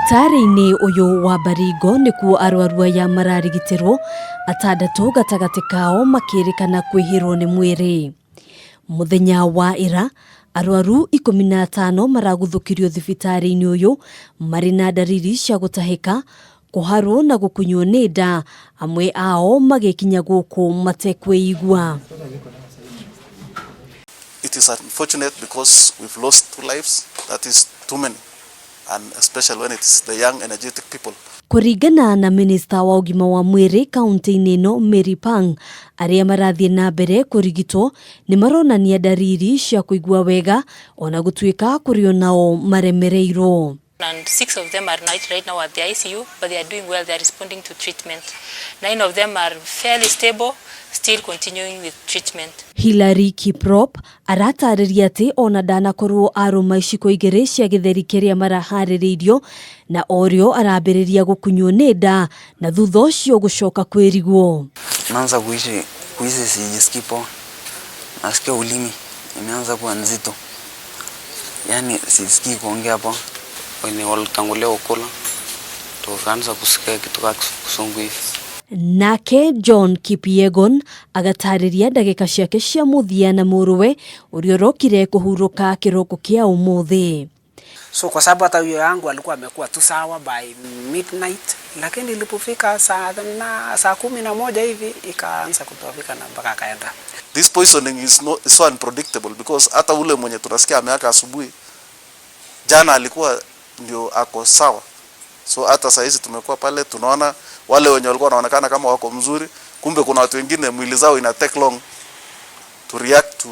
Thibitari-ini uyu wa Baringo nikuo arwaru aya mararigitirwo atandatu gatagati kao makirikana kwihirwo ni mwiri. Muthenya wa ira arwaru 15 maraguthukirio thibitari-ini uyu marina dariri cia gutahika, kuharwo na gukunywo ni nda, amwe ao magikinya guku matekweigua. It is unfortunate because we've lost 2 lives. That is too many, and especially when it's the young energetic people. Kuringana na Minister wa ugima wa mwiri kaunti-ini ino Mary Pang, aria marathie na mbere kurigitwo ni maronania dariri cia kuigua wega ona gutuika kurio nao maremereirwo. And 6 of them are right now at the ICU, but they are doing well. They are responding to treatment. 9 of them are fairly stable, still continuing with treatment. Hilary Kiprop aratariria ati ona ndanakorwo aruma iciko igiri cia githeri kiria marahaririirio na orio arambiriria gukunywo ni nda na thutha ucio gucoka kwirigwo. Naanza kuishi sijisikii poa. Nasikia ulimi imeanza kuwa nzito. Yani sijisikii kuongea poa. Wenye walitangulia ukula tukaanza kusikia kitu kama kusungu hivi. Nake John Kipyegon agatariria ndagika ciake cia muthia na muruwe uriorokire kuhuruka kiroko kia umuthi. So kwa sababu hata huyo yangu alikuwa amekuwa tu sawa by midnight, lakini ilipofika saa 11 hivi ikaanza kutofika na mpaka akaenda. This poisoning is so unpredictable because hata ule mwenye tunasikia ameaka asubuhi jana alikuwa ndio ako sawa. So hata saa hizi tumekuwa pale tunaona wale wenye walikuwa wanaonekana kama wako mzuri, kumbe kuna watu wengine mwili zao ina take long to react to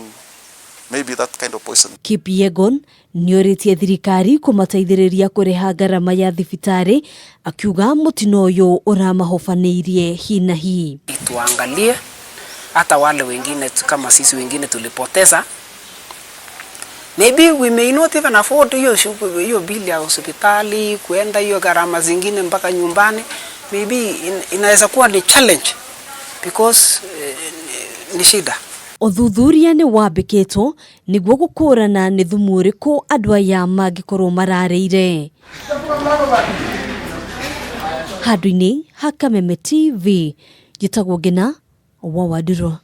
maybe that kind of poison. Kipyegon nioritie thirikari kumataithiriria kureha garama ya thibitari, akiuga mutino uyu uramahofanirie hi na hi. Tuangalie hata wale wengine kama sisi wengine tulipoteza. Maybe we may not even afford hiyo bili ya hospitali, kuenda hiyo gharama zingine mpaka nyumbani. Maybe inaweza kuwa ni challenge because ni shida. Uthuthuria ni wambikitwo niguo gukurana ni thumu uriku andu aya mangikorwo marareire. Handũ-inĩ ha Kameme TV, Gitagwo Ngina wa Waduro.